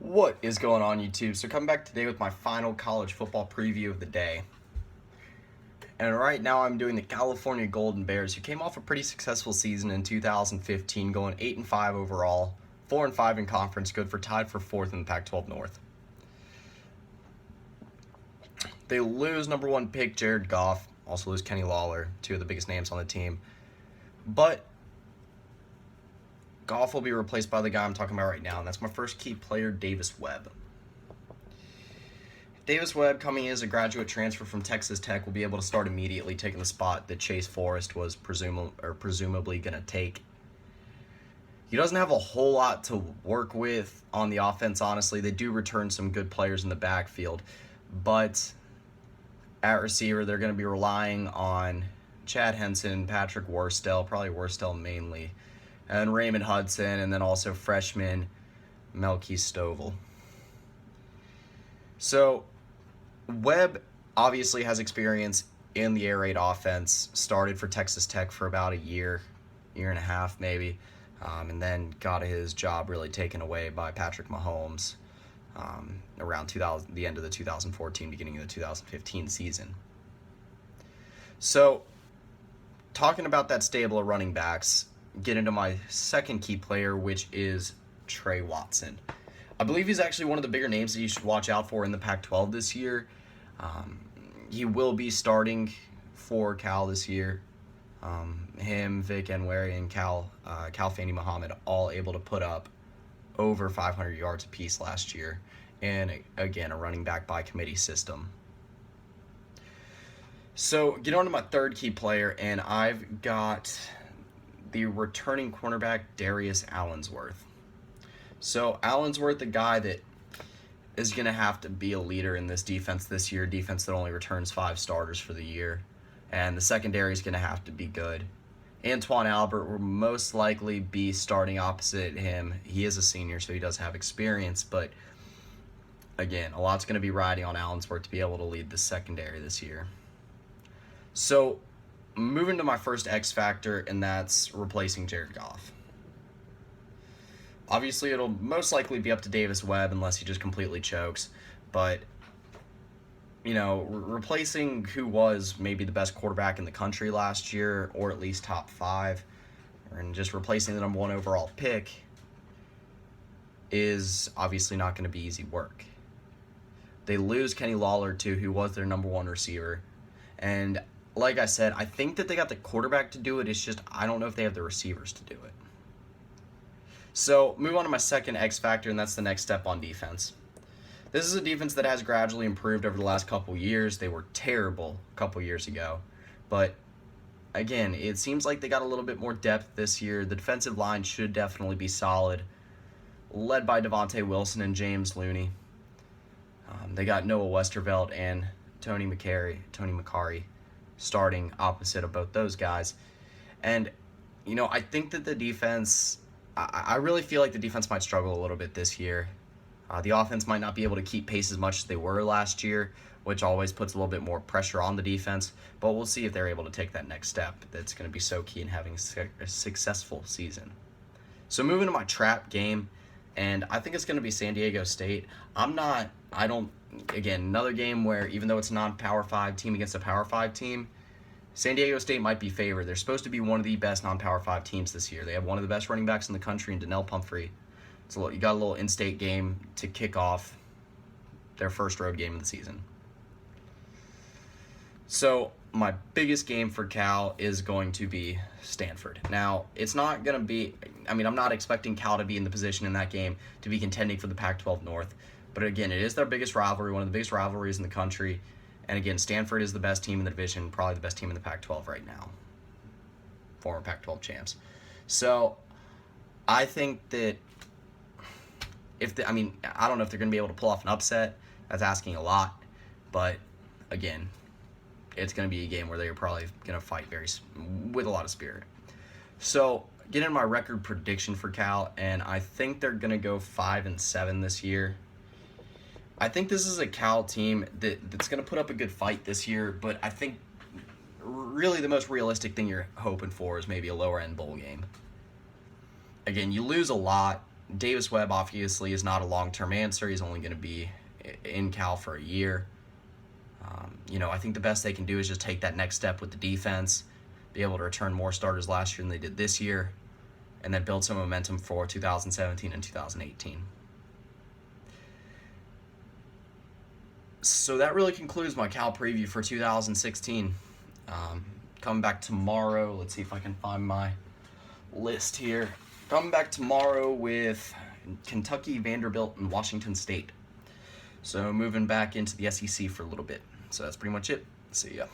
What is going on, YouTube? So coming back today with my final college football preview of the day. And right now I'm doing the California Golden Bears, who came off a pretty successful season in 2015, going 8-5 overall, 4-5 in conference, good for tied for 4th in the Pac-12 North. They lose number 1 pick Jared Goff, also lose Kenny Lawler, two of the biggest names on the team. But Goff will be replaced by the guy I'm talking about right now, and that's my first key player, Davis Webb. Davis Webb, coming in as a graduate transfer from Texas Tech, will be able to start immediately, taking the spot that Chase Forrest was presumably going to take. He doesn't have a whole lot to work with on the offense, honestly. They do return some good players in the backfield, but at receiver, they're going to be relying on Chad Henson, Patrick Worstell, probably Worstell mainly, and Raymond Hudson, and then also freshman Melky Stovall. So Webb obviously has experience in the air raid offense, started for Texas Tech for about a year and a half maybe, and then got his job really taken away by Patrick Mahomes around the end of the 2014, beginning of the 2015 season. So talking about that stable of running backs, get into my second key player, which is Trey Watson. I believe he's actually one of the bigger names that you should watch out for in the Pac-12 this year. He will be starting for Cal this year. Him, Vic Enweri, and Cal Fani Muhammad all able to put up over 500 yards apiece last year. And again, a running back by committee system. So get on to my third key player, and I've got the returning cornerback Darius Allensworth. So Allensworth, the guy that is going to have to be a leader in this defense this year, defense that only returns 5 starters for the year, and the secondary is going to have to be good. Antoine Albert will most likely be starting opposite him. He is a senior, so he does have experience, but again, a lot's going to be riding on Allensworth to be able to lead the secondary this year. So moving to my first X factor, and that's replacing Jared Goff. Obviously, it'll most likely be up to Davis Webb unless he just completely chokes. But, replacing who was maybe the best quarterback in the country last year, or at least top 5, and just replacing the number 1 overall pick is obviously not going to be easy work. They lose Kenny Lawler, too, who was their number 1 receiver. And like I said, I think that they got the quarterback to do it. It's just I don't know if they have the receivers to do it. So move on to my second X factor, and that's the next step on defense. This is a defense that has gradually improved over the last couple years. They were terrible a couple years ago. But again, it seems like they got a little bit more depth this year. The defensive line should definitely be solid, led by Devontae Wilson and James Looney. They got Noah Westervelt and Tony Macari starting opposite of both those guys. And, I think that the defense, I really feel like the defense might struggle a little bit this year. The offense might not be able to keep pace as much as they were last year, which always puts a little bit more pressure on the defense. But we'll see if they're able to take that next step that's going to be so key in having a successful season. So moving to my trap game, and I think it's going to be San Diego State. Again, another game where even though it's a non-Power 5 team against a Power 5 team, San Diego State might be favored. They're supposed to be one of the best non-Power 5 teams this year. They have one of the best running backs in the country in Donnell Pumphrey. You got a little in-state game to kick off their first road game of the season. So my biggest game for Cal is going to be Stanford. Now, it's not going to be, I'm not expecting Cal to be in the position in that game to be contending for the Pac-12 North. But again, it is their biggest rivalry, one of the biggest rivalries in the country. And again, Stanford is the best team in the division, probably the best team in the Pac-12 right now. Former Pac-12 champs. So I think that I don't know if they're going to be able to pull off an upset. That's asking a lot. But again, it's going to be a game where they're probably going to fight with a lot of spirit. So get into my record prediction for Cal, and I think they're going to go 5-7 this year. I think this is a Cal team that's going to put up a good fight this year, but I think really the most realistic thing you're hoping for is maybe a lower-end bowl game. Again, you lose a lot Davis Webb obviously is not a long-term answer. He's only going to be in Cal for a year. I think the best they can do is just take that next step with the defense, be able to return more starters last year than they did this year, and then build some momentum for 2017 and 2018. So that really concludes my Cal preview for 2016. Coming back tomorrow, let's see if I can find my list here. Coming back tomorrow with Kentucky, Vanderbilt, and Washington State. So moving back into the SEC for a little bit. So that's pretty much it. See ya.